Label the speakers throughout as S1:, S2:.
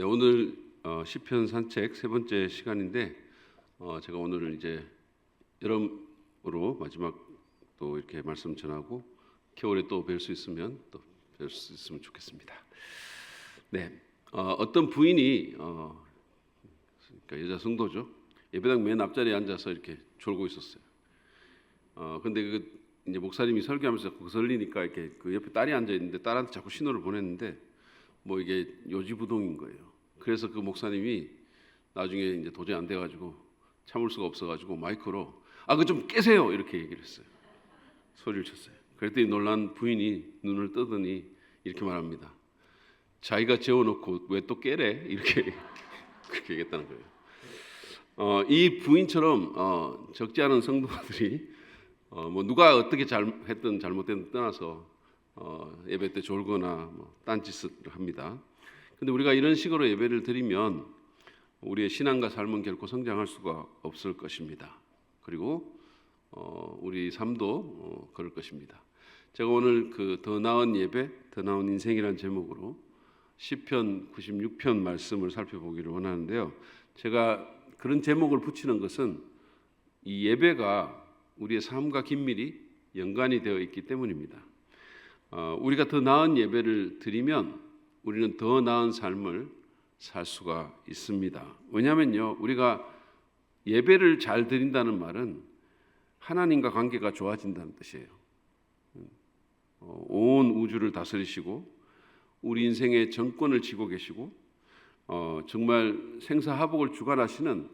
S1: 네, 오늘 시편 산책 세 번째 시간인데 제가 오늘은 이제 여러모로 마지막 또 이렇게 말씀 전하고 겨울에 또 뵐 수 있으면 또 뵐 수 있으면 좋겠습니다. 네, 어떤 부인이 그러니까 여자 성도죠. 예배당 맨 앞자리에 앉아서 이렇게 졸고 있었어요. 근데 이제 목사님이 설교하면서 거슬리니까 이렇게 그 옆에 딸이 앉아 있는데 딸한테 자꾸 신호를 보냈는데 뭐 이게 요지부동인 거예요. 그래서 그 목사님이 나중에 이제 도저히 안 돼가지고 참을 수가 없어가지고 마이크로 그거 좀 깨세요 이렇게 얘기를 했어요. 소리를 쳤어요. 그랬더니 놀란 부인이 눈을 뜨더니 이렇게 말합니다. 자기가 재워놓고 왜 또 깨래? 이렇게 그렇게 얘기했다는 거예요. 이 부인처럼 적지 않은 성도들이 뭐 누가 어떻게 했든 잘못된 떠나서 예배 때 졸거나 뭐 딴짓을 합니다. 근데 우리가 이런 식으로 예배를 드리면 우리의 신앙과 삶은 결코 성장할 수가 없을 것입니다. 그리고 우리 삶도 그럴 것입니다. 제가 오늘 그 더 나은 예배, 더 나은 인생이라는 제목으로 시편 96편 말씀을 살펴보기를 원하는데요. 제가 그런 제목을 붙이는 것은 이 예배가 우리의 삶과 긴밀히 연관이 되어 있기 때문입니다. 우리가 더 나은 예배를 드리면 우리는 더 나은 삶을 살 수가 있습니다. 왜냐하면요, 우리가 예배를 잘 드린다는 말은 하나님과 관계가 좋아진다는 뜻이에요. 온 우주를 다스리시고 우리 인생의 정권을 쥐고 계시고 정말 생사화복을 주관하시는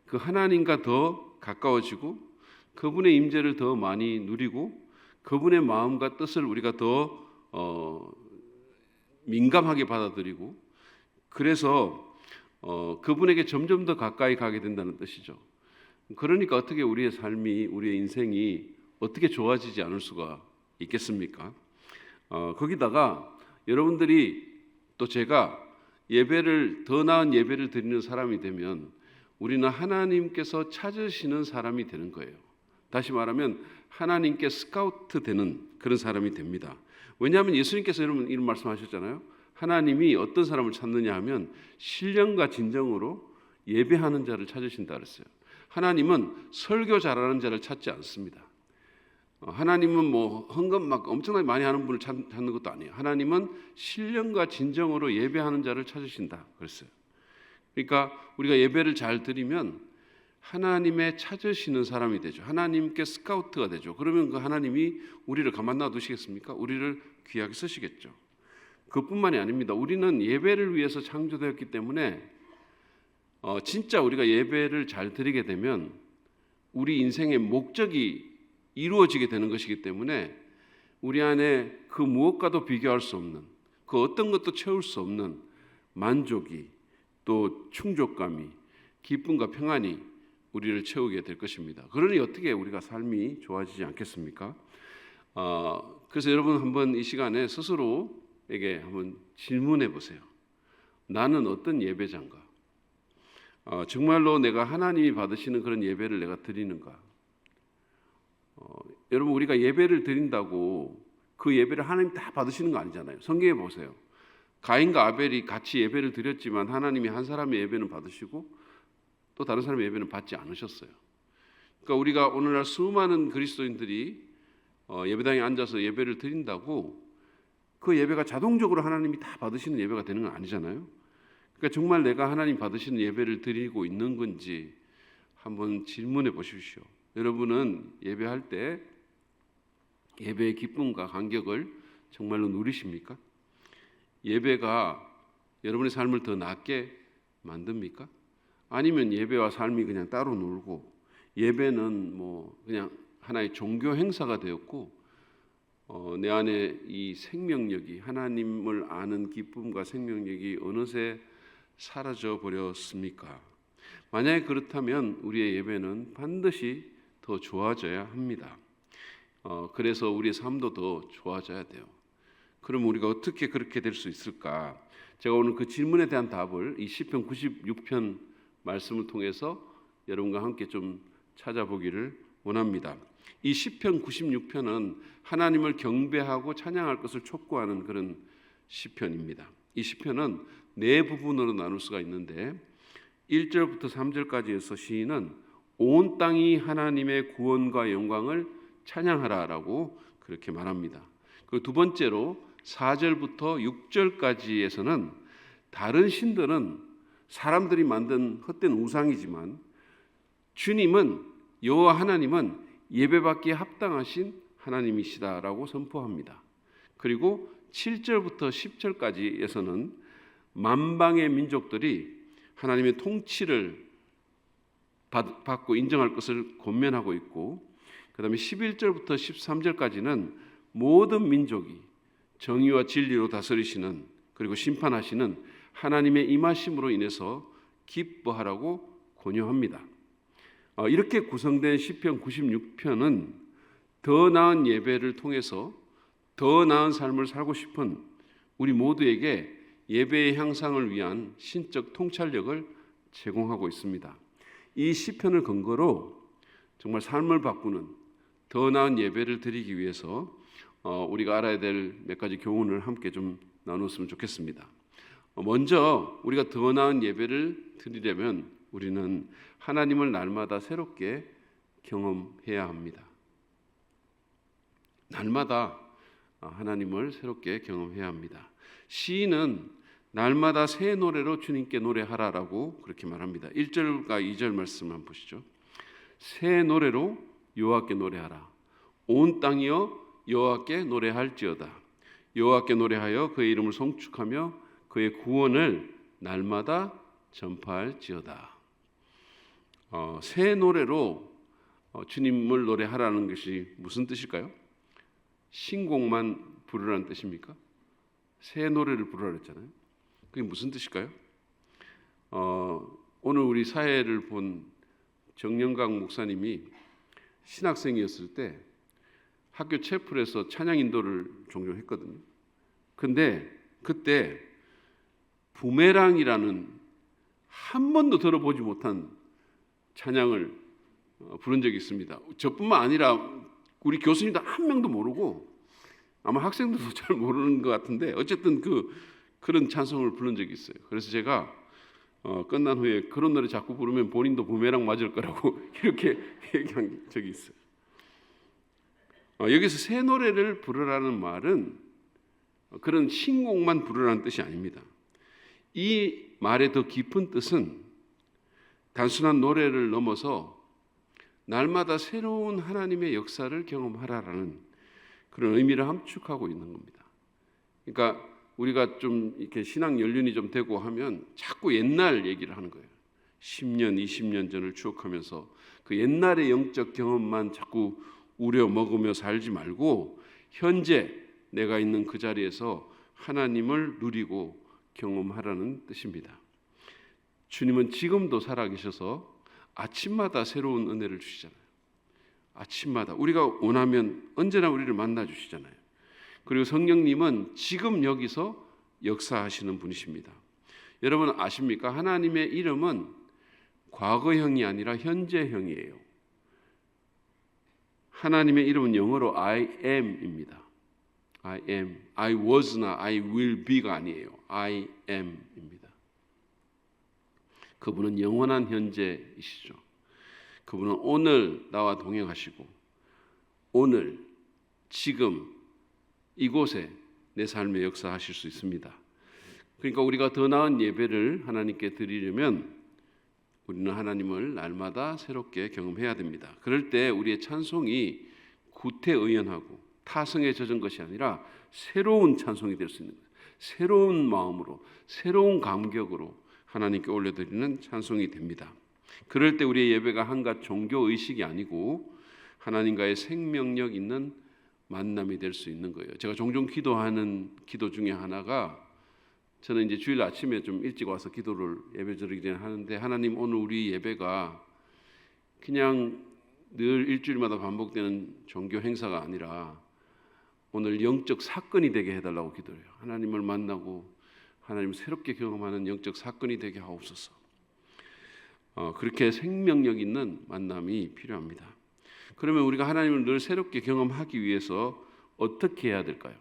S1: 그 하나님과 더 가까워지고 그분의 임재를 더 많이 누리고 그분의 마음과 뜻을 우리가 더 민감하게 받아들이고 그래서 그분에게 점점 더 가까이 가게 된다는 뜻이죠. 그러니까 어떻게 우리의 삶이, 우리의 인생이 어떻게 좋아지지 않을 수가 있겠습니까? 거기다가 여러분들이 또 제가 예배를 더 나은 예배를 드리는 사람이 되면 우리는 하나님께서 찾으시는 사람이 되는 거예요. 다시 말하면 하나님께 스카우트 되는 그런 사람이 됩니다. 왜냐하면 예수님께서 여러분 이런 말씀하셨잖아요. 하나님이 어떤 사람을 찾느냐 하면 신령과 진정으로 예배하는 자를 찾으신다 그랬어요. 하나님은 설교 잘하는 자를 찾지 않습니다. 하나님은 뭐 헌금 막 엄청나게 많이 하는 분을 찾는 것도 아니에요. 하나님은 신령과 진정으로 예배하는 자를 찾으신다 그랬어요. 그러니까 우리가 예배를 잘 드리면 하나님의 찾으시는 사람이 되죠. 하나님께 스카우트가 되죠. 그러면 그 하나님이 우리를 가만 놔두시겠습니까? 우리를 귀하게 쓰시겠죠. 그뿐만이 아닙니다. 우리는 예배를 위해서 창조되었기 때문에 진짜 우리가 예배를 잘 드리게 되면 우리 인생의 목적이 이루어지게 되는 것이기 때문에 우리 안에 그 무엇과도 비교할 수 없는 그 어떤 것도 채울 수 없는 만족이 또 충족감이 기쁨과 평안이 우리를 채우게 될 것입니다. 그러니 어떻게 우리가 삶이 좋아지지 않겠습니까? 그래서 여러분 한번 이 시간에 스스로에게 한번 질문해 보세요. 나는 어떤 예배자인가? 정말로 내가 하나님이 받으시는 그런 예배를 내가 드리는가? 여러분 우리가 예배를 드린다고 그 예배를 하나님 다 받으시는 거 아니잖아요. 성경에 보세요. 가인과 아벨이 같이 예배를 드렸지만 하나님이 한 사람의 예배는 받으시고 또 다른 사람의 예배는 받지 않으셨어요. 그러니까 우리가 오늘날 수많은 그리스도인들이 예배당에 앉아서 예배를 드린다고 그 예배가 자동적으로 하나님이 다 받으시는 예배가 되는 건 아니잖아요. 그러니까 정말 내가 하나님 받으시는 예배를 드리고 있는 건지 한번 질문해 보십시오. 여러분은 예배할 때 예배의 기쁨과 감격을 정말로 누리십니까? 예배가 여러분의 삶을 더 낫게 만듭니까? 아니면 예배와 삶이 그냥 따로 놀고 예배는 뭐 그냥 하나의 종교 행사가 되었고 내 안에 이 생명력이 하나님을 아는 기쁨과 생명력이 어느새 사라져 버렸습니까? 만약에 그렇다면 우리의 예배는 반드시 더 좋아져야 합니다. 그래서 우리의 삶도 더 좋아져야 돼요. 그럼 우리가 어떻게 그렇게 될 수 있을까? 제가 오늘 그 질문에 대한 답을 이 시편 96편 말씀을 통해서 여러분과 함께 좀 찾아보기를 원합니다. 이 시편 96편은 하나님을 경배하고 찬양할 것을 촉구하는 그런 시편입니다. 이 시편은 네 부분으로 나눌 수가 있는데 1절부터 3절까지에서 시인은 온 땅이 하나님의 구원과 영광을 찬양하라라고 그렇게 말합니다. 그리고 두 번째로 4절부터 6절까지에서는 다른 신들은 사람들이 만든 헛된 우상이지만 주님은 여호와 하나님은 예배받기에 합당하신 하나님이시다라고 선포합니다. 그리고 7절부터 10절까지에서는 만방의 민족들이 하나님의 통치를 받고 인정할 것을 권면하고 있고, 그 다음에 11절부터 13절까지는 모든 민족이 정의와 진리로 다스리시는, 그리고 심판하시는 하나님의 임하심으로 인해서 기뻐하라고 권유합니다. 이렇게 구성된 시편 96편은 더 나은 예배를 통해서 더 나은 삶을 살고 싶은 우리 모두에게 예배의 향상을 위한 신적 통찰력을 제공하고 있습니다. 이 시편을 근거로 정말 삶을 바꾸는 더 나은 예배를 드리기 위해서 우리가 알아야 될 몇 가지 교훈을 함께 좀 나눴으면 좋겠습니다. 먼저 우리가 더 나은 예배를 드리려면 우리는 하나님을 날마다 새롭게 경험해야 합니다. 날마다 하나님을 새롭게 경험해야 합니다. 시인은 날마다 새 노래로 주님께 노래하라라고 그렇게 말합니다. 1절과 2절 말씀 한번 보시죠. 새 노래로 여호와께 노래하라. 온 땅이여 여호와께 노래할지어다. 여호와께 노래하여 그의 이름을 송축하며 그의 구원을 날마다 전파할지어다. 새 노래로 주님을 노래하라는 것이 무슨 뜻일까요? 신곡만 부르라는 뜻입니까? 새 노래를 부르라 했잖아요. 그게 무슨 뜻일까요? 오늘 우리 사회를 본 정영강 목사님이 신학생이었을 때 학교 채플에서 찬양 인도를 종종 했거든요. 근데 그때 부메랑이라는 한 번도 들어보지 못한 찬양을 부른 적이 있습니다. 저뿐만 아니라 우리 교수님도 한 명도 모르고 아마 학생들도 잘 모르는 것 같은데 어쨌든 그런 찬송을 부른 적이 있어요. 그래서 제가 끝난 후에 그런 노래 자꾸 부르면 본인도 부메랑 맞을 거라고 이렇게 얘기한 적이 있어요. 여기서 새 노래를 부르라는 말은 그런 신곡만 부르라는 뜻이 아닙니다. 이 말의 더 깊은 뜻은 단순한 노래를 넘어서 날마다 새로운 하나님의 역사를 경험하라라는 그런 의미를 함축하고 있는 겁니다. 그러니까 우리가 좀 이렇게 신앙 연륜이 좀 되고 하면 자꾸 옛날 얘기를 하는 거예요. 10년, 20년 전을 추억하면서 그 옛날의 영적 경험만 자꾸 우려 먹으며 살지 말고 현재 내가 있는 그 자리에서 하나님을 누리고 경험하라는 뜻입니다. 주님은 지금도 살아계셔서 아침마다 새로운 은혜를 주시잖아요. 아침마다 우리가 원하면 언제나 우리를 만나 주시잖아요. 그리고 성령님은 지금 여기서 역사하시는 분이십니다. 여러분 아십니까? 하나님의 이름은 과거형이 아니라 현재형이에요. 하나님의 이름은 영어로 I am입니다. I am, I was나 I will be가 아니에요. I am입니다. 그분은 영원한 현재이시죠. 그분은 오늘 나와 동행하시고 오늘 지금 이곳에 내 삶에 역사하실 수 있습니다. 그러니까 우리가 더 나은 예배를 하나님께 드리려면 우리는 하나님을 날마다 새롭게 경험해야 됩니다. 그럴 때 우리의 찬송이 구태의연하고 타성에 젖은 것이 아니라 새로운 찬송이 될 수 있는 거예요. 새로운 마음으로 새로운 감격으로 하나님께 올려드리는 찬송이 됩니다. 그럴 때 우리의 예배가 한갓 종교의식이 아니고 하나님과의 생명력 있는 만남이 될 수 있는 거예요. 제가 종종 기도하는 기도 중에 하나가 저는 이제 주일 아침에 좀 일찍 와서 기도를 예배 드리기 전에 하는데 하나님 오늘 우리 예배가 그냥 늘 일주일마다 반복되는 종교 행사가 아니라 오늘 영적 사건이 되게 해달라고 기도해요. 하나님을 만나고 하나님을 새롭게 경험하는 영적 사건이 되게 하옵소서. 그렇게 생명력 있는 만남이 필요합니다. 그러면 우리가 하나님을 늘 새롭게 경험하기 위해서 어떻게 해야 될까요?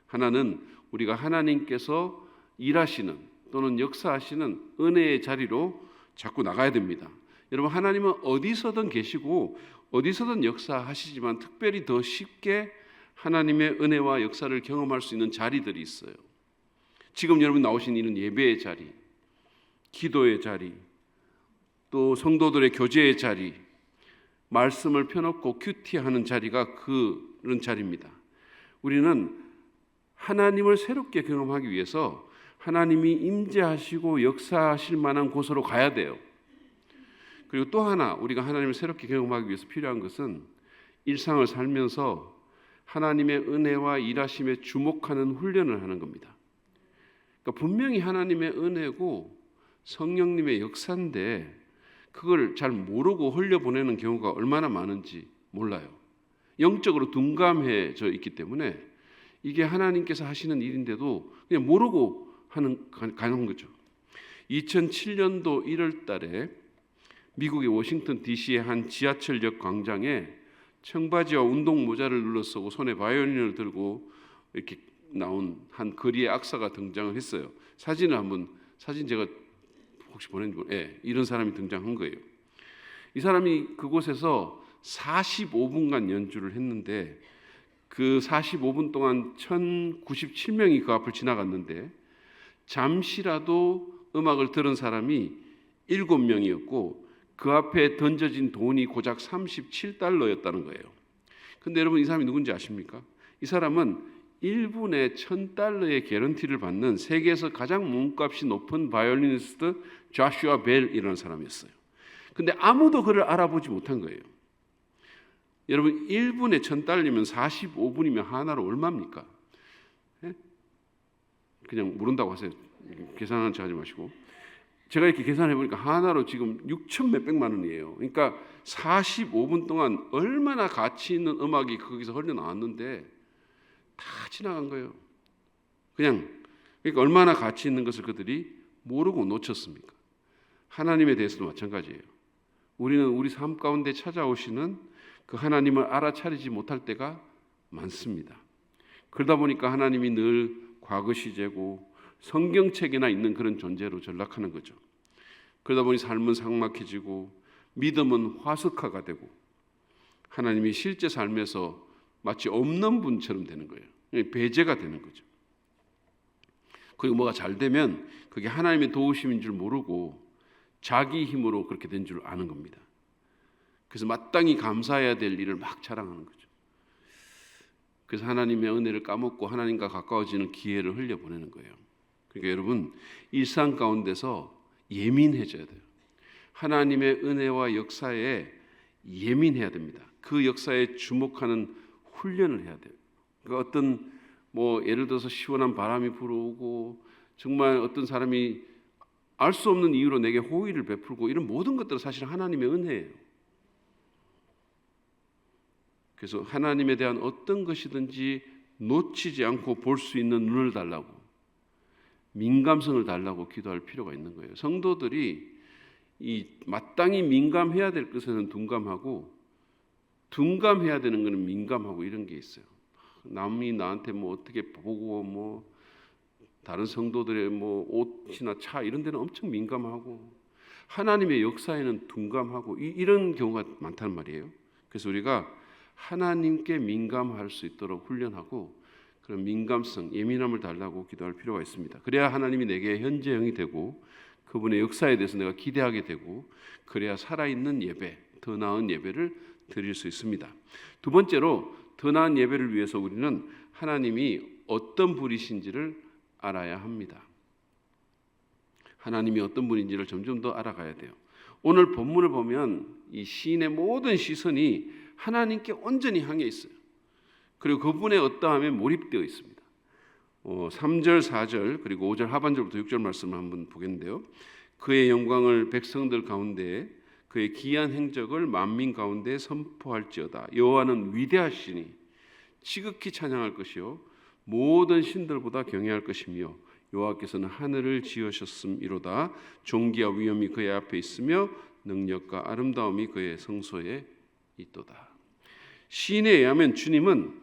S1: 하나는 우리가 하나님께서 일하시는 또는 역사하시는 은혜의 자리로 자꾸 나가야 됩니다. 여러분, 하나님은 어디서든 계시고 어디서든 역사하시지만 특별히 더 쉽게 하나님의 은혜와 역사를 경험할 수 있는 자리들이 있어요. 지금 여러분 나오신 이런 예배의 자리, 기도의 자리, 또 성도들의 교제의 자리, 말씀을 펴놓고 큐티하는 자리가 그런 자리입니다. 우리는 하나님을 새롭게 경험하기 위해서 하나님이 임재하시고 역사하실 만한 곳으로 가야 돼요. 그리고 또 하나 우리가 하나님을 새롭게 경험하기 위해서 필요한 것은 일상을 살면서 하나님의 은혜와 일하심에 주목하는 훈련을 하는 겁니다. 그러니까 분명히 하나님의 은혜고 성령님의 역사인데 그걸 잘 모르고 흘려보내는 경우가 얼마나 많은지 몰라요. 영적으로 둔감해져 있기 때문에 이게 하나님께서 하시는 일인데도 그냥 모르고 가는 거죠. 2007년도 1월 달에 미국의 워싱턴 DC의 한 지하철역 광장에 청바지와 운동 모자를 눌러쓰고 손에 바이올린을 들고 이렇게 나온 한 거리의 악사가 등장을 했어요. 사진 제가 혹시 보내준 이런 사람이 등장한 거예요. 이 사람이 그곳에서 45분간 연주를 했는데 그 45분 동안 1097명이 그 앞을 지나갔는데 잠시라도 음악을 들은 사람이 7명이었고 그 앞에 던져진 돈이 고작 $37였다는 거예요. 근데 여러분, 이 사람이 누군지 아십니까? 이 사람은 1분에 $1000의 개런티를 받는 세계에서 가장 몸값이 높은 바이올리니스트 조슈아 벨이라는 사람이었어요. 근데 아무도 그를 알아보지 못한 거예요. 여러분, 1분에 $1000이면 45분이면 하나로 얼마입니까? 그냥 모른다고 하세요. 계산하는 척 하지 마시고. 제가 이렇게 계산해 보니까 하나로 지금 6천 몇백만 원이에요. 그러니까 45분 동안 얼마나 가치 있는 음악이 거기서 흘러나왔는데 다 지나간 거예요. 그러니까 얼마나 가치 있는 것을 그들이 모르고 놓쳤습니까? 하나님에 대해서도 마찬가지예요. 우리는 우리 삶 가운데 찾아오시는 그 하나님을 알아차리지 못할 때가 많습니다. 그러다 보니까 하나님이 늘 과거 시제고 성경책에나 있는 그런 존재로 전락하는 거죠. 그러다 보니 삶은 삭막해지고 믿음은 화석화가 되고 하나님이 실제 삶에서 마치 없는 분처럼 되는 거예요. 배제가 되는 거죠. 그리고 뭐가 잘 되면 그게 하나님의 도우심인 줄 모르고 자기 힘으로 그렇게 된 줄 아는 겁니다. 그래서 마땅히 감사해야 될 일을 막 자랑하는 거죠. 그래서 하나님의 은혜를 까먹고 하나님과 가까워지는 기회를 흘려보내는 거예요. 그러니까 여러분, 일상 가운데서 예민해져야 돼요. 하나님의 은혜와 역사에 예민해야 됩니다. 그 역사에 주목하는 훈련을 해야 돼요. 그러니까 어떤 예를 들어서 시원한 바람이 불어오고 정말 어떤 사람이 알 수 없는 이유로 내게 호의를 베풀고 이런 모든 것들은 사실 하나님의 은혜예요. 그래서 하나님에 대한 어떤 것이든지 놓치지 않고 볼 수 있는 눈을 달라고, 민감성을 달라고 기도할 필요가 있는 거예요. 성도들이 이 마땅히 민감해야 될 것에는 둔감하고 둔감해야 되는 것은 민감하고 이런 게 있어요. 남이 나한테 어떻게 보고 다른 성도들의 옷이나 차 이런 데는 엄청 민감하고 하나님의 역사에는 둔감하고 이런 경우가 많다는 말이에요. 그래서 우리가 하나님께 민감할 수 있도록 훈련하고 그런 민감성, 예민함을 달라고 기도할 필요가 있습니다. 그래야 하나님이 내게 현재형이 되고 그분의 역사에 대해서 내가 기대하게 되고 그래야 살아있는 예배, 더 나은 예배를 드릴 수 있습니다. 두 번째로 더 나은 예배를 위해서 우리는 하나님이 어떤 분이신지를 알아야 합니다. 하나님이 어떤 분인지를 점점 더 알아가야 돼요. 오늘 본문을 보면 이 시인의 모든 시선이 하나님께 온전히 향해 있어요. 그리고 그분의 어떠함에 몰입되어 있습니다. 3절, 4절 그리고 5절 하반절부터 6절 말씀을 한번 보겠는데요. 그의 영광을 백성들 가운데 그의 기이한 행적을 만민 가운데 선포할지어다. 여호와는 위대하시니 지극히 찬양할 것이요 모든 신들보다 경외할 것이며 여호와께서는 하늘을 지으셨음이로다. 존귀와 위엄이 그의 앞에 있으며 능력과 아름다움이 그의 성소에 있도다. 시인에 의하면 주님은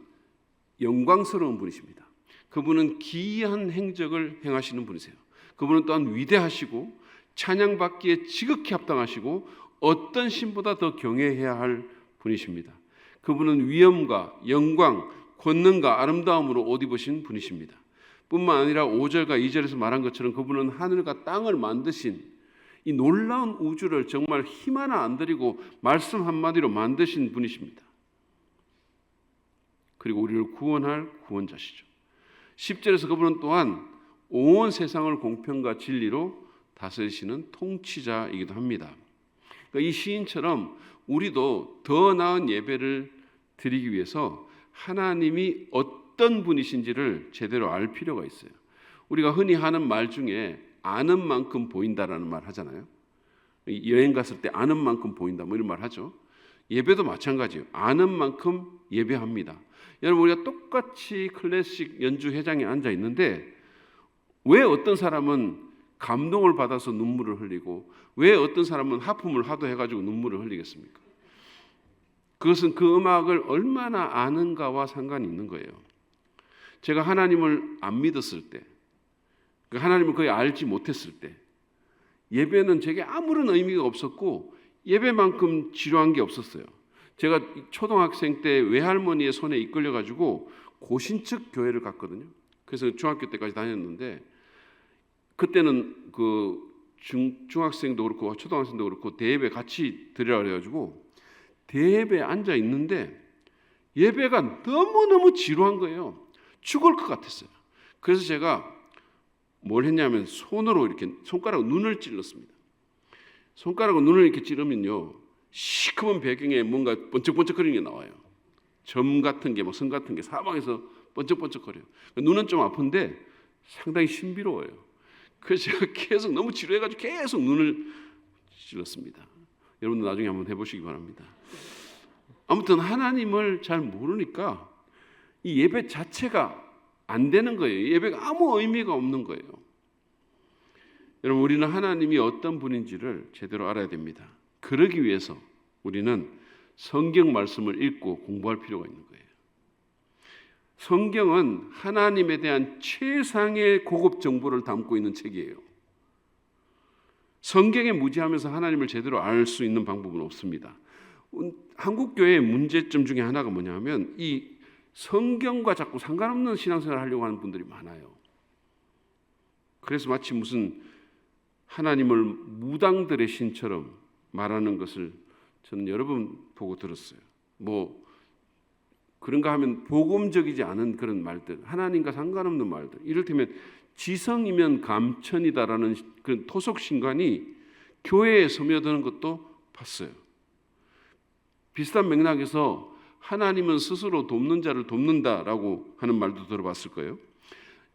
S1: 영광스러운 분이십니다. 그분은 기이한 행적을 행하시는 분이세요. 그분은 또한 위대하시고 찬양받기에 지극히 합당하시고 어떤 신보다 더 경외해야 할 분이십니다. 그분은 위엄과 영광, 권능과 아름다움으로 옷 입으신 분이십니다. 뿐만 아니라 5절과 2절에서 말한 것처럼 그분은 하늘과 땅을 만드신 이 놀라운 우주를 정말 힘 하나 안 들이고 말씀 한마디로 만드신 분이십니다. 그리고 우리를 구원할 구원자시죠. 10절에서 그분은 또한 온 세상을 공평과 진리로 다스리시는 통치자이기도 합니다. 그러니까 이 시인처럼 우리도 더 나은 예배를 드리기 위해서 하나님이 어떤 분이신지를 제대로 알 필요가 있어요. 우리가 흔히 하는 말 중에 아는 만큼 보인다라는 말 하잖아요. 여행 갔을 때 아는 만큼 보인다 뭐 이런 말 하죠. 예배도 마찬가지예요. 아는 만큼 예배합니다. 여러분 우리가 똑같이 클래식 연주 회장에 앉아 있는데 왜 어떤 사람은 감동을 받아서 눈물을 흘리고 왜 어떤 사람은 하품을 하도 해가지고 눈물을 흘리겠습니까? 그것은 그 음악을 얼마나 아는가와 상관이 있는 거예요. 제가 하나님을 안 믿었을 때, 하나님을 거의 알지 못했을 때 예배는 제게 아무런 의미가 없었고 예배만큼 지루한 게 없었어요. 제가 초등학생 때 외할머니의 손에 이끌려가지고 고신측 교회를 갔거든요. 그래서 중학교 때까지 다녔는데 그때는 그 중학생도 그렇고 초등학생도 그렇고 대예배 같이 드리라 그래가지고 대예배에 앉아 있는데 예배가 너무너무 지루한 거예요. 죽을 것 같았어요. 그래서 제가 뭘 했냐면 손으로 이렇게 손가락으로 눈을 찔렀습니다. 손가락으로 눈을 이렇게 찌르면요 시커먼 배경에 뭔가 번쩍번쩍거리는 게 나와요. 점 같은 게, 뭐 선 같은 게 사방에서 번쩍번쩍거려요. 눈은 좀 아픈데 상당히 신비로워요. 그래서 제가 계속 너무 지루해가지고 계속 눈을 찔렀습니다. 여러분도 나중에 한번 해보시기 바랍니다. 아무튼 하나님을 잘 모르니까 이 예배 자체가 안 되는 거예요. 예배가 아무 의미가 없는 거예요. 여러분 우리는 하나님이 어떤 분인지를 제대로 알아야 됩니다. 그러기 위해서 우리는 성경 말씀을 읽고 공부할 필요가 있는 거예요. 성경은 하나님에 대한 최상의 고급 정보를 담고 있는 책이에요. 성경에 무지하면서 하나님을 제대로 알 수 있는 방법은 없습니다. 한국 교회의 문제점 중에 하나가 뭐냐면 이 성경과 자꾸 상관없는 신앙생활을 하려고 하는 분들이 많아요. 그래서 마치 무슨 하나님을 무당들의 신처럼 말하는 것을 저는 여러 번 보고 들었어요. 뭐 그런가 하면 복음적이지 않은 그런 말들, 하나님과 상관없는 말들. 이를테면 지성이면 감천이다라는 그런 토속 신관이 교회에 스며드는 것도 봤어요. 비슷한 맥락에서 하나님은 스스로 돕는 자를 돕는다라고 하는 말도 들어봤을 거예요.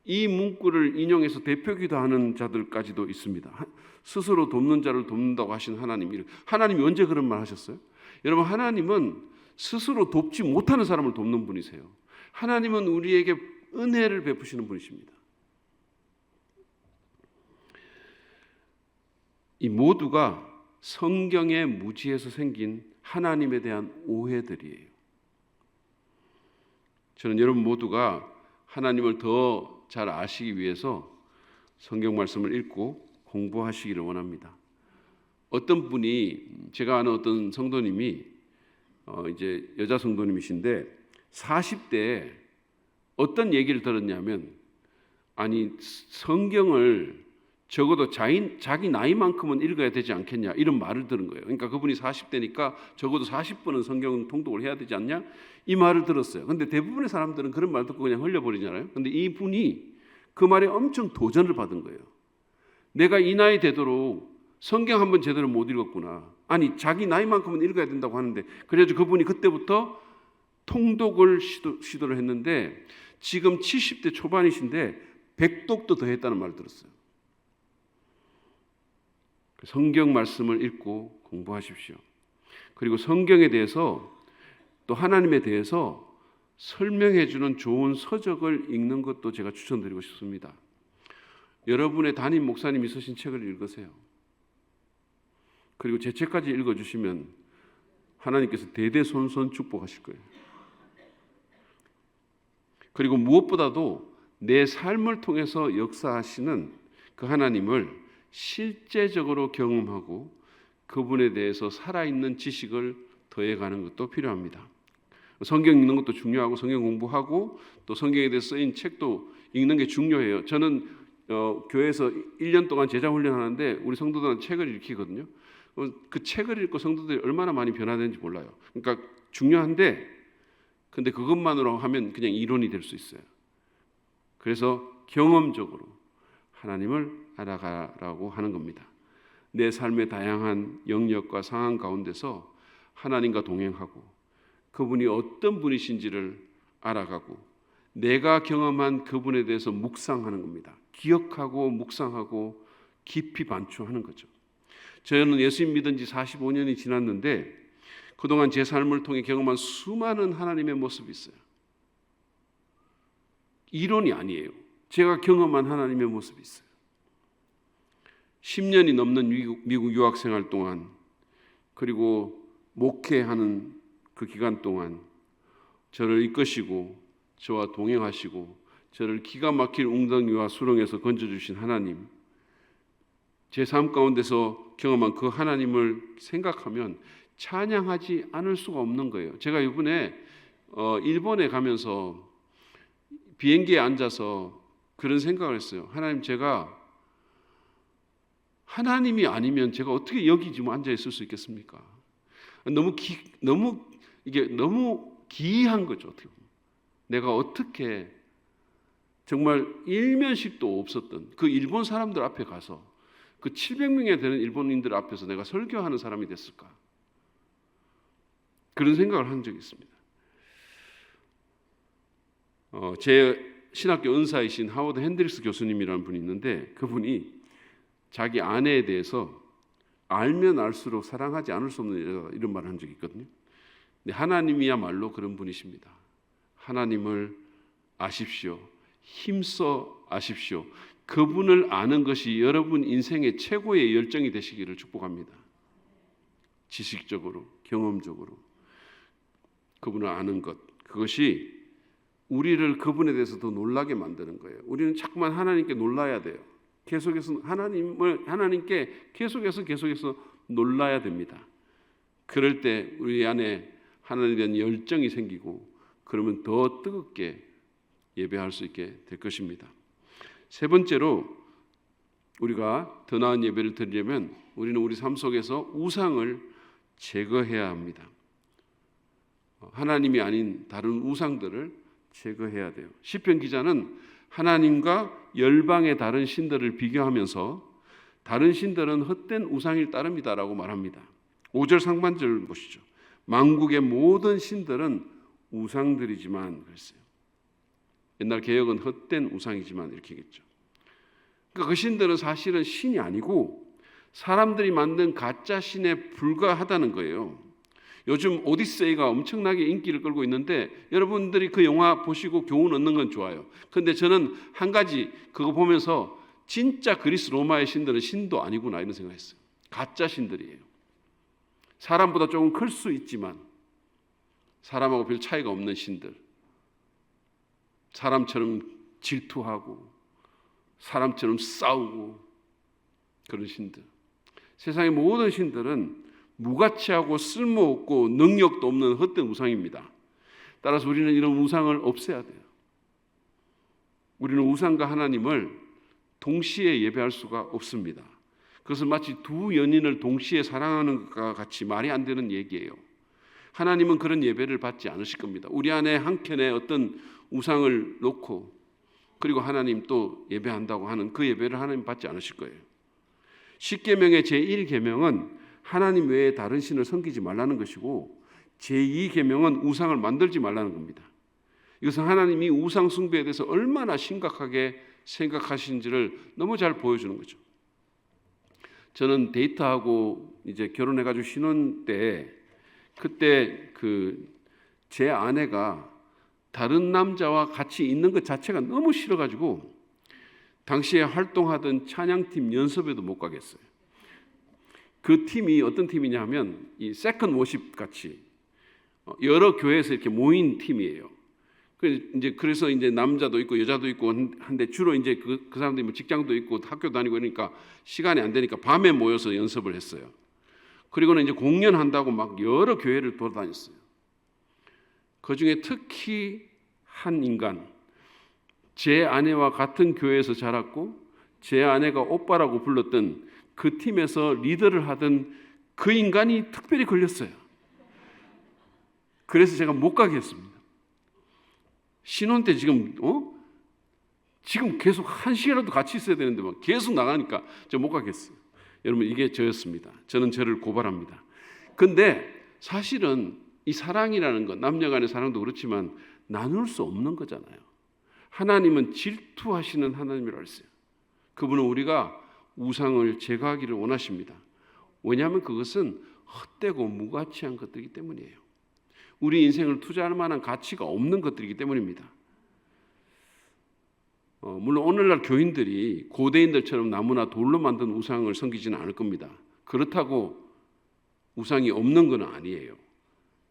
S1: 이 문구를 인용해서 대표기도 하는 자들까지도 있습니다. 스스로 돕는 자를 돕는다고 하신 하나님, 하나님이 언제 그런 말 하셨어요? 여러분 하나님은 스스로 돕지 못하는 사람을 돕는 분이세요. 하나님은 우리에게 은혜를 베푸시는 분이십니다. 이 모두가 성경의 무지에서 생긴 하나님에 대한 오해들이에요. 저는 여러분 모두가 하나님을 더 잘 아시기 위해서 성경 말씀을 읽고 공부하시기를 원합니다. 어떤 분이 제가 아는 어떤 성도님이 이제 여자 성도님이신데 40대에 어떤 얘기를 들었냐면 아니 성경을 적어도 자기 나이만큼은 읽어야 되지 않겠냐 이런 말을 들은 거예요. 그러니까 그분이 40대니까 적어도 40번은 성경 통독을 해야 되지 않냐 이 말을 들었어요. 그런데 대부분의 사람들은 그런 말 듣고 그냥 흘려버리잖아요. 그런데 이분이 그 말에 엄청 도전을 받은 거예요. 내가 이 나이 되도록 성경 한번 제대로 못 읽었구나. 아니 자기 나이만큼은 읽어야 된다고 하는데 그래서 그분이 그때부터 통독을 시도를 했는데 지금 70대 초반이신데 100독도 더 했다는 말을 들었어요. 성경 말씀을 읽고 공부하십시오. 그리고 성경에 대해서 또 하나님에 대해서 설명해 주는 좋은 서적을 읽는 것도 제가 추천드리고 싶습니다. 여러분의 담임 목사님이 쓰신 책을 읽으세요. 그리고 제 책까지 읽어주시면 하나님께서 대대손손 축복하실 거예요. 그리고 무엇보다도 내 삶을 통해서 역사하시는 그 하나님을 실제적으로 경험하고 그분에 대해서 살아있는 지식을 더해가는 것도 필요합니다. 성경 읽는 것도 중요하고 성경 공부하고 또 성경에 대해서 쓰인 책도 읽는 게 중요해요. 저는 교회에서 1년 동안 제자 훈련하는데 우리 성도들한테 책을 읽히거든요. 그 책을 읽고 성도들이 얼마나 많이 변화되는지 몰라요. 그러니까 중요한데 근데 그것만으로 하면 그냥 이론이 될 수 있어요. 그래서 경험적으로 하나님을 알아가라고 하는 겁니다. 내 삶의 다양한 영역과 상황 가운데서 하나님과 동행하고 그분이 어떤 분이신지를 알아가고 내가 경험한 그분에 대해서 묵상하는 겁니다. 기억하고 묵상하고 깊이 반추하는 거죠. 저는 예수님 믿은 지 45년이 지났는데 그동안 제 삶을 통해 경험한 수많은 하나님의 모습이 있어요. 이론이 아니에요. 제가 경험한 하나님의 모습이 있어요. 10년이 넘는 미국 유학 생활 동안 그리고 목회하는 그 기간 동안 저를 이끄시고 저와 동행하시고 저를 기가 막힐 웅덩이와 수렁에서 건져주신 하나님, 제 삶 가운데서 경험한 그 하나님을 생각하면 찬양하지 않을 수가 없는 거예요. 제가 이번에 일본에 가면서 비행기에 앉아서 그런 생각을 했어요. 하나님, 제가 하나님이 아니면 제가 어떻게 여기 지금 앉아 있을 수 있겠습니까? 너무 기이한 거죠. 어떻게 보면. 내가 어떻게 정말 일면식도 없었던 그 일본 사람들 앞에 가서 그 700명에 되는 일본인들 앞에서 내가 설교하는 사람이 됐을까? 그런 생각을 한 적이 있습니다. 제 신학교 은사이신 하워드 핸드릭스 교수님이라는 분이 있는데 그분이 자기 아내에 대해서 알면 알수록 사랑하지 않을 수 없는 여자다 이런 말을 한 적이 있거든요. 근데 하나님이야말로 그런 분이십니다. 하나님을 아십시오. 힘써 아십시오. 그분을 아는 것이 여러분 인생의 최고의 열정이 되시기를 축복합니다. 지식적으로, 경험적으로 그분을 아는 것, 그것이 우리를 그분에 대해서 더 놀라게 만드는 거예요. 우리는 자꾸만 하나님께 놀라야 돼요. 계속해서 하나님께 계속해서 놀라야 됩니다. 그럴 때 우리 안에 하나님에 대한 열정이 생기고 그러면 더 뜨겁게 예배할 수 있게 될 것입니다. 세 번째로 우리가 더 나은 예배를 드리려면 우리는 우리 삶 속에서 우상을 제거해야 합니다. 하나님이 아닌 다른 우상들을 제거해야 돼요. 시편 기자는 하나님과 열방의 다른 신들을 비교하면서 다른 신들은 헛된 우상일 따름이다라고 말합니다. 5절 상반절 보시죠. 만국의 모든 신들은 우상들이지만 그랬어요. 옛날 개역은 헛된 우상이지만 이렇게 했죠. 그러니까 그 신들은 사실은 신이 아니고 사람들이 만든 가짜 신에 불과하다는 거예요. 요즘 오디세이가 엄청나게 인기를 끌고 있는데 여러분들이 그 영화 보시고 교훈 얻는 건 좋아요. 그런데 저는 한 가지 그거 보면서 진짜 그리스 로마의 신들은 신도 아니구나 이런 생각했어요. 가짜 신들이에요. 사람보다 조금 클 수 있지만 사람하고 별 차이가 없는 신들. 사람처럼 질투하고 사람처럼 싸우고 그런 신들. 세상의 모든 신들은 무가치하고 쓸모없고 능력도 없는 헛된 우상입니다. 따라서 우리는 이런 우상을 없애야 돼요. 우리는 우상과 하나님을 동시에 예배할 수가 없습니다. 그것은 마치 두 연인을 동시에 사랑하는 것과 같이 말이 안 되는 얘기예요. 하나님은 그런 예배를 받지 않으실 겁니다. 우리 안에 한켠에 어떤 우상을 놓고 그리고 하나님 또 예배한다고 하는 그 예배를 하나님 받지 않으실 거예요. 십계명의 제1계명은 하나님 외에 다른 신을 섬기지 말라는 것이고 제2계명은 우상을 만들지 말라는 겁니다. 이것은 하나님이 우상 숭배에 대해서 얼마나 심각하게 생각하시는지를 너무 잘 보여주는 거죠. 저는 데이트하고 이제 결혼해가지고 신혼 때 그때 제 아내가 다른 남자와 같이 있는 것 자체가 너무 싫어가지고 당시에 활동하던 찬양팀 연습에도 못 가겠어요. 그 팀이 어떤 팀이냐 하면 이 세컨 워십 같이 여러 교회에서 이렇게 모인 팀이에요. 그래서 이제 남자도 있고 여자도 있고 한데 주로 이제 그 사람들이 뭐 직장도 있고 학교 다니고 그러니까 시간이 안 되니까 밤에 모여서 연습을 했어요. 그리고는 이제 공연한다고 막 여러 교회를 돌아다녔어요. 그 중에 특히 한 인간, 제 아내와 같은 교회에서 자랐고 제 아내가 오빠라고 불렀던 그 팀에서 리더를 하던 그 인간이 특별히 걸렸어요. 그래서 제가 못 가게 했습니다. 신혼 때 지금 계속 한 시간이라도 같이 있어야 되는데 막 계속 나가니까 제가 못 가겠어요. 여러분, 이게 저였습니다. 저는 저를 고발합니다. 근데 사실은 이 사랑이라는 건 남녀 간의 사랑도 그렇지만 나눌 수 없는 거잖아요. 하나님은 질투하시는 하나님이라고 했어요. 그분은 우리가 우상을 제거하기를 원하십니다. 왜냐하면 그것은 헛되고 무가치한 것들이기 때문이에요. 우리 인생을 투자할 만한 가치가 없는 것들이기 때문입니다. 물론 오늘날 교인들이 고대인들처럼 나무나 돌로 만든 우상을 섬기지는 않을 겁니다. 그렇다고 우상이 없는 건 아니에요.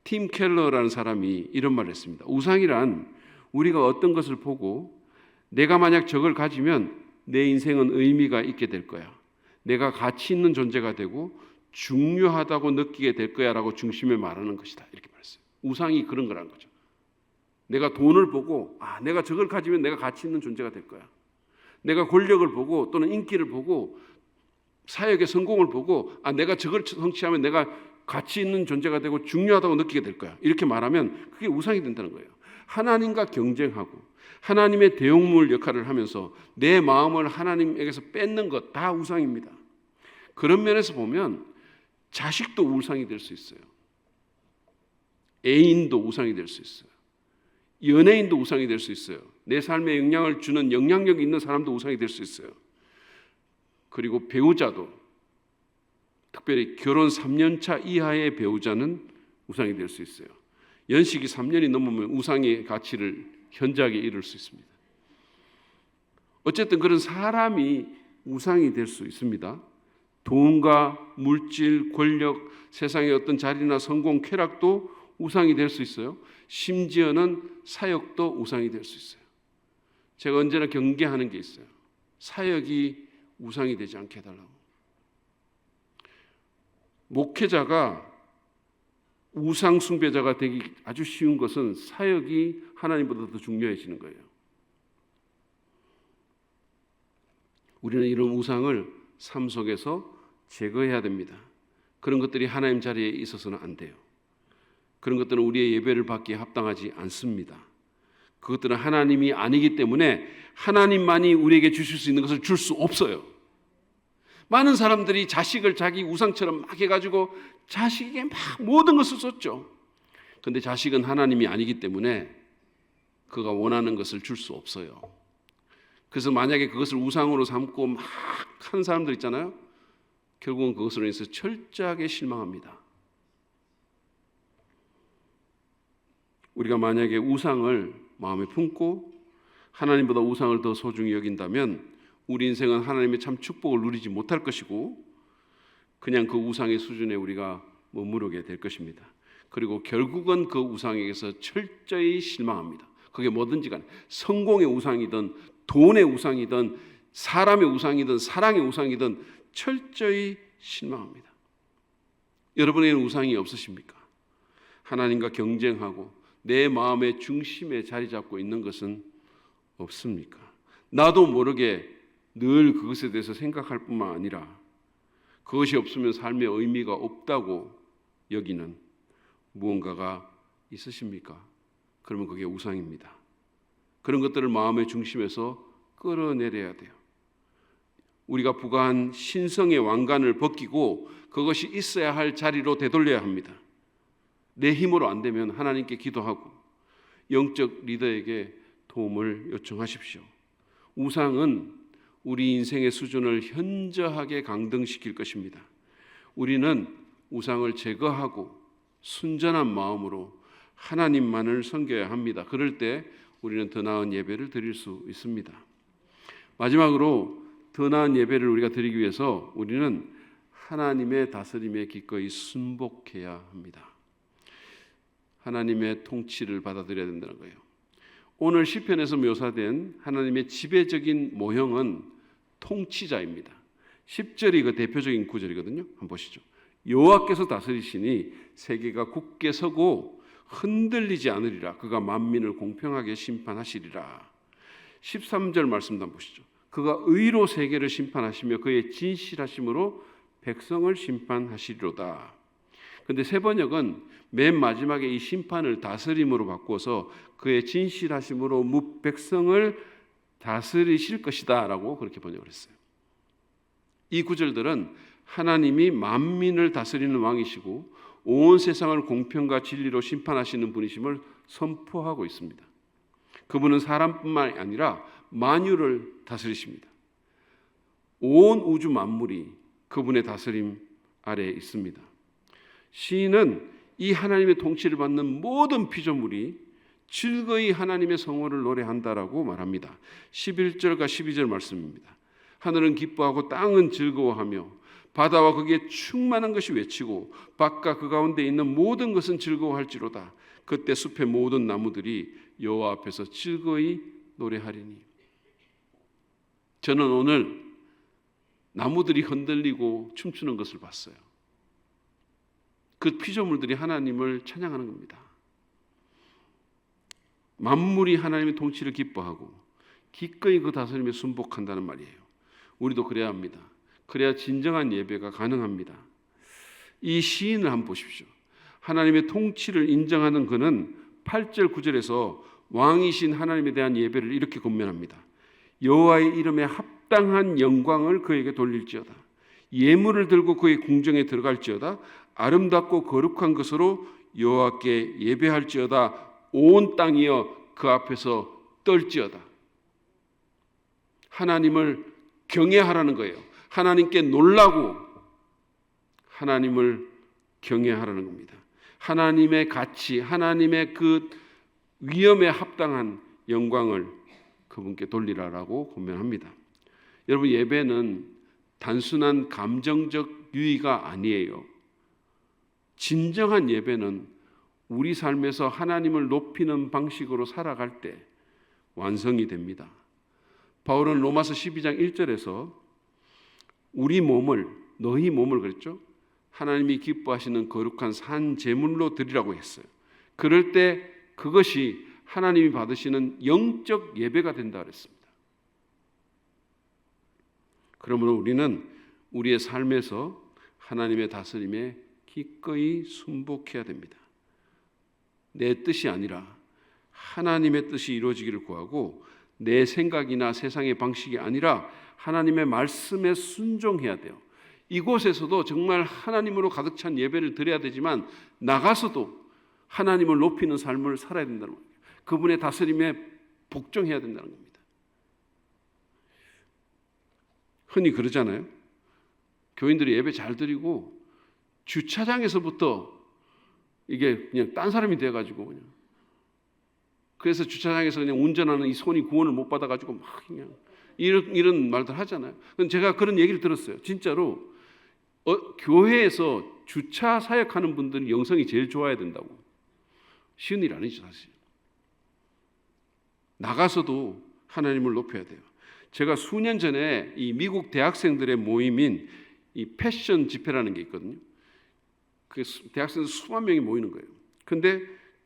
S1: 팀 켈러라는 사람이 이런 말을 했습니다. 우상이란 우리가 어떤 것을 보고 내가 만약 저걸 가지면 내 인생은 의미가 있게 될 거야. 내가 가치 있는 존재가 되고 중요하다고 느끼게 될 거야 라고 중심에 말하는 것이다. 이렇게 말했어요. 우상이 그런 거라는 거죠. 내가 돈을 보고 내가 저걸 가지면 내가 가치 있는 존재가 될 거야. 내가 권력을 보고 또는 인기를 보고 사역의 성공을 보고 내가 저걸 성취하면 내가 가치 있는 존재가 되고 중요하다고 느끼게 될 거야. 이렇게 말하면 그게 우상이 된다는 거예요. 하나님과 경쟁하고 하나님의 대용물 역할을 하면서 내 마음을 하나님에게서 뺏는 것 다 우상입니다. 그런 면에서 보면 자식도 우상이 될 수 있어요. 애인도 우상이 될 수 있어요. 연예인도 우상이 될 수 있어요. 내 삶에 영향을 주는 영향력 있는 사람도 우상이 될 수 있어요. 그리고 배우자도, 특별히 결혼 3년차 이하의 배우자는 우상이 될 수 있어요. 연식이 3년이 넘으면 우상의 가치를 현저하게 잃을 수 있습니다. 어쨌든 그런 사람이 우상이 될 수 있습니다. 돈과 물질, 권력, 세상의 어떤 자리나 성공, 쾌락도 우상이 될 수 있어요. 심지어는 사역도 우상이 될 수 있어요. 제가 언제나 경계하는 게 있어요. 사역이 우상이 되지 않게 해달라고. 목회자가 우상 숭배자가 되기 아주 쉬운 것은 사역이 하나님보다 더 중요해지는 거예요. 우리는 이런 우상을 삶 속에서 제거해야 됩니다. 그런 것들이 하나님 자리에 있어서는 안 돼요. 그런 것들은 우리의 예배를 받기에 합당하지 않습니다. 그것들은 하나님이 아니기 때문에 하나님만이 우리에게 주실 수 있는 것을 줄 수 없어요. 많은 사람들이 자식을 자기 우상처럼 막 해가지고 자식에게 막 모든 것을 쏟죠. 그런데 자식은 하나님이 아니기 때문에 그가 원하는 것을 줄 수 없어요. 그래서 만약에 그것을 우상으로 삼고 막 하는 사람들 있잖아요. 결국은 그것으로 인해서 철저하게 실망합니다. 우리가 만약에 우상을 마음에 품고 하나님보다 우상을 더 소중히 여긴다면 우리 인생은 하나님의 참 축복을 누리지 못할 것이고 그냥 그 우상의 수준에 우리가 머무르게 될 것입니다. 그리고 결국은 그 우상에게서 철저히 실망합니다. 그게 뭐든지 간에 성공의 우상이든 돈의 우상이든 사람의 우상이든 사랑의 우상이든 철저히 실망합니다. 여러분에게는 우상이 없으십니까? 하나님과 경쟁하고 내 마음의 중심에 자리 잡고 있는 것은 없습니까? 나도 모르게 늘 그것에 대해서 생각할 뿐만 아니라 그것이 없으면 삶의 의미가 없다고 여기는 무언가가 있으십니까? 그러면 그게 우상입니다. 그런 것들을 마음의 중심에서 끌어내려야 돼요. 우리가 부과한 신성의 왕관을 벗기고 그것이 있어야 할 자리로 되돌려야 합니다. 내 힘으로 안 되면 하나님께 기도하고 영적 리더에게 도움을 요청하십시오. 우상은 우리 인생의 수준을 현저하게 강등시킬 것입니다. 우리는 우상을 제거하고 순전한 마음으로 하나님만을 섬겨야 합니다. 그럴 때 우리는 더 나은 예배를 드릴 수 있습니다. 마지막으로 더 나은 예배를 우리가 드리기 위해서 우리는 하나님의 다스림에 기꺼이 순복해야 합니다. 하나님의 통치를 받아들여야 된다는 거예요. 오늘 시편에서 묘사된 하나님의 지배적인 모형은 통치자입니다. 10절이 그 대표적인 구절이거든요. 한번 보시죠. 여호와께서 다스리시니 세계가 굳게 서고 흔들리지 않으리라. 그가 만민을 공평하게 심판하시리라. 13절 말씀도 한번 보시죠. 그가 의로 세계를 심판하시며 그의 진실하심으로 백성을 심판하시리로다. 그런데 세 번역은 맨 마지막에 이 심판을 다스림으로 바꿔서 그의 진실하심으로 백성을 다스리실 것이다 라고 그렇게 번역을 했어요. 이 구절들은 하나님이 만민을 다스리는 왕이시고 온 세상을 공평과 진리로 심판하시는 분이심을 선포하고 있습니다. 그분은 사람뿐만 아니라 만유를 다스리십니다. 온 우주 만물이 그분의 다스림 아래에 있습니다. 시인은 이 하나님의 통치를 받는 모든 피조물이 즐거이 하나님의 성호를 노래한다라고 말합니다. 11절과 12절 말씀입니다. 하늘은 기뻐하고 땅은 즐거워하며 바다와 거기에 충만한 것이 외치고 밭과 그 가운데 있는 모든 것은 즐거워할지로다. 그때 숲의 모든 나무들이 여호와 앞에서 즐거이 노래하리니. 저는 오늘 나무들이 흔들리고 춤추는 것을 봤어요. 그 피조물들이 하나님을 찬양하는 겁니다. 만물이 하나님의 통치를 기뻐하고 기꺼이 그 다스림에 순복한다는 말이에요. 우리도 그래야 합니다. 그래야 진정한 예배가 가능합니다. 이 시인을 한번 보십시오. 하나님의 통치를 인정하는 그는 8절 9절에서 왕이신 하나님에 대한 예배를 이렇게 권면합니다. 여호와의 이름에 합당한 영광을 그에게 돌릴지어다. 예물을 들고 그의 궁정에 들어갈지어다. 아름답고 거룩한 것으로 여호와께 예배할지어다. 온 땅이여 그 앞에서 떨지어다. 하나님을 경외하라는 거예요. 하나님께 놀라고 하나님을 경외하라는 겁니다. 하나님의 가치, 하나님의 그 위엄에 합당한 영광을 그분께 돌리라라고 권면합니다. 여러분, 예배는 단순한 감정적 유의가 아니에요. 진정한 예배는 우리 삶에서 하나님을 높이는 방식으로 살아갈 때 완성이 됩니다. 바울은 로마서 12장 1절에서 우리 몸을, 너희 몸을 그랬죠? 하나님이 기뻐하시는 거룩한 산 제물로 드리라고 했어요. 그럴 때 그것이 하나님이 받으시는 영적 예배가 된다 그랬습니다. 그러므로 우리는 우리의 삶에서 하나님의 다스림에 기꺼이 순복해야 됩니다. 내 뜻이 아니라 하나님의 뜻이 이루어지기를 구하고 내 생각이나 세상의 방식이 아니라 하나님의 말씀에 순종해야 돼요. 이곳에서도 정말 하나님으로 가득 찬 예배를 드려야 되지만 나가서도 하나님을 높이는 삶을 살아야 된다는 거예요. 그분의 다스림에 복종해야 된다는 겁니다. 흔히 그러잖아요. 교인들이 예배 잘 드리고 주차장에서부터 이게 그냥 딴 사람이 돼가지고 그냥 그래서 주차장에서 그냥 운전하는 이 손이 구원을 못 받아가지고 막 그냥 이런 말들 하잖아요. 제가 그런 얘기를 들었어요. 진짜로 교회에서 주차 사역하는 분들은 영성이 제일 좋아야 된다고. 쉬운 일 아니죠, 사실. 나가서도 하나님을 높여야 돼요. 제가 수년 전에 이 미국 대학생들의 모임인 이 패션 집회라는 게 있거든요. 그 대학생들 수만 명이 모이는 거예요. 근데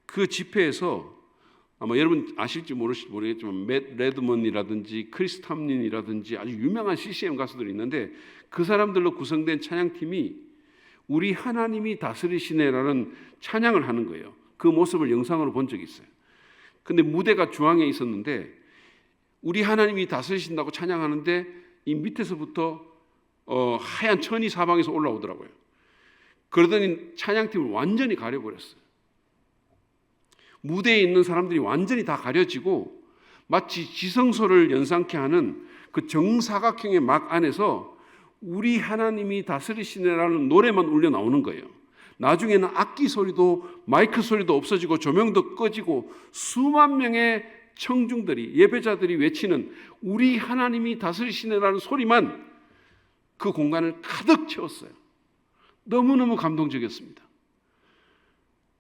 S1: 그 집회에서 아마 여러분 아실지 모르겠지만 맷 레드먼이라든지 크리스 탐린이라든지 아주 유명한 CCM 가수들이 있는데 그 사람들로 구성된 찬양팀이 우리 하나님이 다스리시네라는 찬양을 하는 거예요. 그 모습을 영상으로 본 적이 있어요. 근데 무대가 중앙에 있었는데 우리 하나님이 다스리신다고 찬양하는데 이 밑에서부터 하얀 천이 사방에서 올라오더라고요. 그러더니 찬양팀을 완전히 가려버렸어요. 무대에 있는 사람들이 완전히 다 가려지고 마치 지성소를 연상케 하는 그 정사각형의 막 안에서 우리 하나님이 다스리시네라는 노래만 울려 나오는 거예요. 나중에는 악기 소리도 마이크 소리도 없어지고 조명도 꺼지고 수만 명의 청중들이 예배자들이 외치는 우리 하나님이 다스리시네라는 소리만 그 공간을 가득 채웠어요. 너무너무 감동적이었습니다.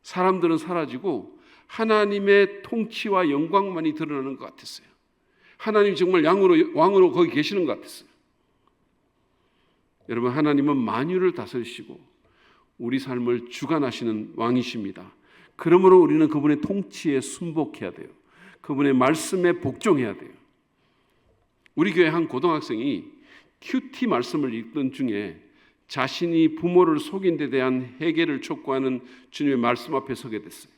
S1: 사람들은 사라지고 하나님의 통치와 영광만이 드러나는 것 같았어요. 하나님 정말 왕으로 거기 계시는 것 같았어요. 여러분, 하나님은 만유를 다스리시고 우리 삶을 주관하시는 왕이십니다. 그러므로 우리는 그분의 통치에 순복해야 돼요. 그분의 말씀에 복종해야 돼요. 우리 교회 한 고등학생이 큐티 말씀을 읽던 중에 자신이 부모를 속인 데 대한 회개를 촉구하는 주님의 말씀 앞에 서게 됐어요.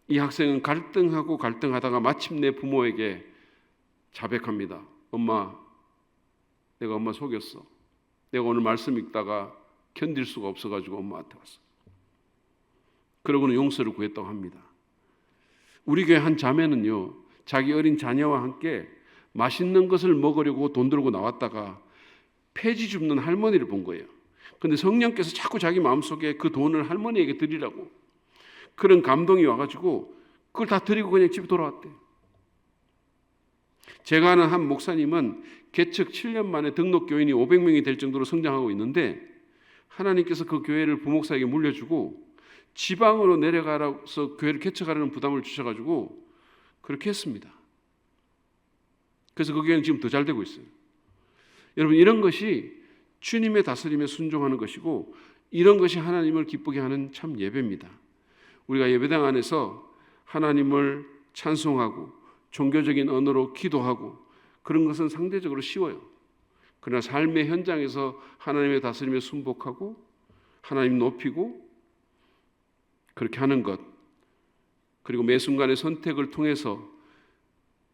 S1: 이 학생은 갈등하다가 마침내 부모에게 자백합니다. 엄마, 내가 엄마 속였어. 내가 오늘 말씀 읽다가 견딜 수가 없어가지고 엄마한테 왔어. 그러고는 용서를 구했다고 합니다. 우리 교회 한 자매는요, 자기 어린 자녀와 함께 맛있는 것을 먹으려고 돈 들고 나왔다가 폐지 줍는 할머니를 본 거예요. 그런데 성령께서 자꾸 자기 마음속에 그 돈을 할머니에게 드리라고 그런 감동이 와가지고 그걸 다 드리고 그냥 집에 돌아왔대요. 제가 아는 한 목사님은 개척 7년 만에 등록 교인이 500명이 될 정도로 성장하고 있는데 하나님께서 그 교회를 부목사에게 물려주고 지방으로 내려가서 교회를 개척하려는 부담을 주셔가지고 그렇게 했습니다. 그래서 그 교회는 지금 더 잘 되고 있어요. 여러분, 이런 것이 주님의 다스림에 순종하는 것이고 이런 것이 하나님을 기쁘게 하는 참 예배입니다. 우리가 예배당 안에서 하나님을 찬송하고 종교적인 언어로 기도하고 그런 것은 상대적으로 쉬워요. 그러나 삶의 현장에서 하나님의 다스림에 순복하고 하나님 높이고 그렇게 하는 것, 그리고 매 순간의 선택을 통해서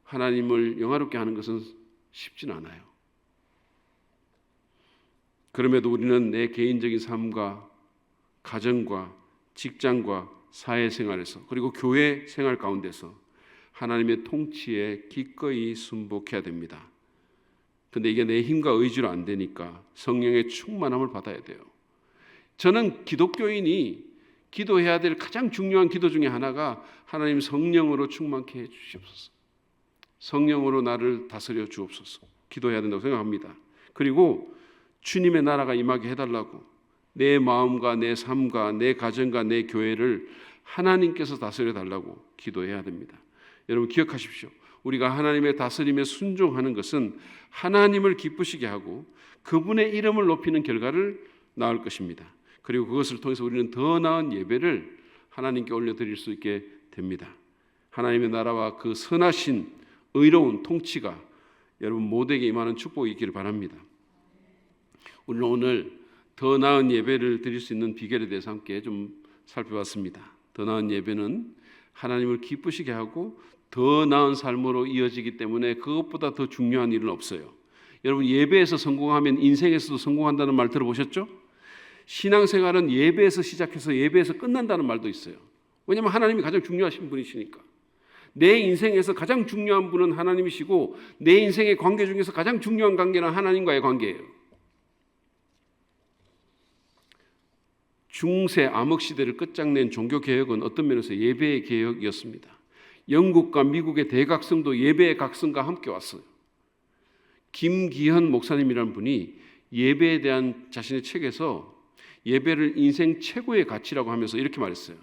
S1: 하나님을 영화롭게 하는 것은 쉽진 않아요. 그럼에도 우리는 내 개인적인 삶과 가정과 직장과 사회생활에서 그리고 교회 생활 가운데서 하나님의 통치에 기꺼이 순복해야 됩니다. 근데 이게 내 힘과 의지로 안 되니까 성령의 충만함을 받아야 돼요. 저는 기독교인이 기도해야 될 가장 중요한 기도 중에 하나가 하나님 성령으로 충만케 해 주시옵소서. 성령으로 나를 다스려 주옵소서. 기도해야 된다고 생각합니다. 그리고 주님의 나라가 임하게 해달라고 내 마음과 내 삶과 내 가정과 내 교회를 하나님께서 다스려 달라고 기도해야 됩니다. 여러분 기억하십시오. 우리가 하나님의 다스림에 순종하는 것은 하나님을 기쁘시게 하고 그분의 이름을 높이는 결과를 낳을 것입니다. 그리고 그것을 통해서 우리는 더 나은 예배를 하나님께 올려드릴 수 있게 됩니다. 하나님의 나라와 그 선하신 의로운 통치가 여러분 모두에게 임하는 축복이 있기를 바랍니다. 우리는 오늘 더 나은 예배를 드릴 수 있는 비결에 대해서 함께 좀 살펴봤습니다. 더 나은 예배는 하나님을 기쁘시게 하고 더 나은 삶으로 이어지기 때문에 그것보다 더 중요한 일은 없어요. 여러분 예배에서 성공하면 인생에서도 성공한다는 말 들어보셨죠? 신앙생활은 예배에서 시작해서 예배에서 끝난다는 말도 있어요. 왜냐하면 하나님이 가장 중요하신 분이시니까. 내 인생에서 가장 중요한 분은 하나님이시고 내 인생의 관계 중에서 가장 중요한 관계는 하나님과의 관계예요. 중세 암흑시대를 끝장낸 종교개혁은 어떤 면에서 예배의 개혁이었습니다. 영국과 미국의 대각성도 예배의 각성과 함께 왔어요. 김기현 목사님이라는 분이 예배에 대한 자신의 책에서 예배를 인생 최고의 가치라고 하면서 이렇게 말했어요.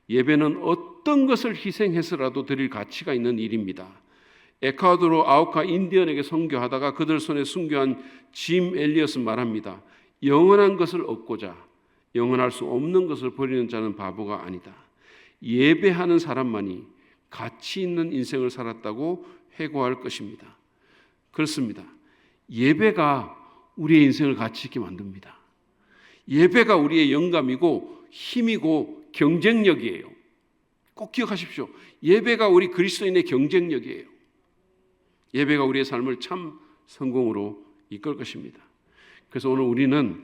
S1: 예배는 어떤 것을 희생해서라도 드릴 가치가 있는 일입니다. 에콰도르 아우카 인디언에게 선교하다가 그들 손에 순교한 짐 엘리엇은 말합니다. 영원한 것을 얻고자 영원할 수 없는 것을 버리는 자는 바보가 아니다. 예배하는 사람만이 가치 있는 인생을 살았다고 회고할 것입니다. 그렇습니다. 예배가 우리의 인생을 가치 있게 만듭니다. 예배가 우리의 영감이고 힘이고 경쟁력이에요. 꼭 기억하십시오. 예배가 우리 그리스도인의 경쟁력이에요. 예배가 우리의 삶을 참 성공으로 이끌 것입니다. 그래서 오늘 우리는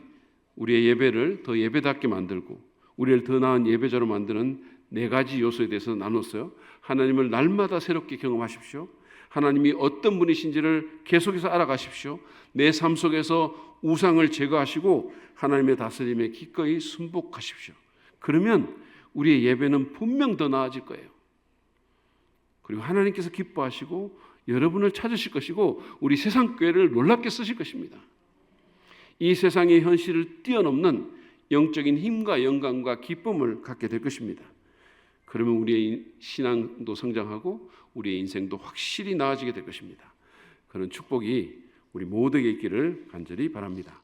S1: 우리의 예배를 더 예배답게 만들고 우리를 더 나은 예배자로 만드는 4가지 요소에 대해서 나눴어요. 하나님을 날마다 새롭게 경험하십시오. 하나님이 어떤 분이신지를 계속해서 알아가십시오. 내 삶 속에서 우상을 제거하시고 하나님의 다스림에 기꺼이 순복하십시오. 그러면 우리의 예배는 분명 더 나아질 거예요. 그리고 하나님께서 기뻐하시고 여러분을 찾으실 것이고 우리 세상 교회를 놀랍게 쓰실 것입니다. 이 세상의 현실을 뛰어넘는 영적인 힘과 영광과 기쁨을 갖게 될 것입니다. 그러면 우리의 신앙도 성장하고 우리의 인생도 확실히 나아지게 될 것입니다. 그런 축복이 우리 모두에게 있기를 간절히 바랍니다.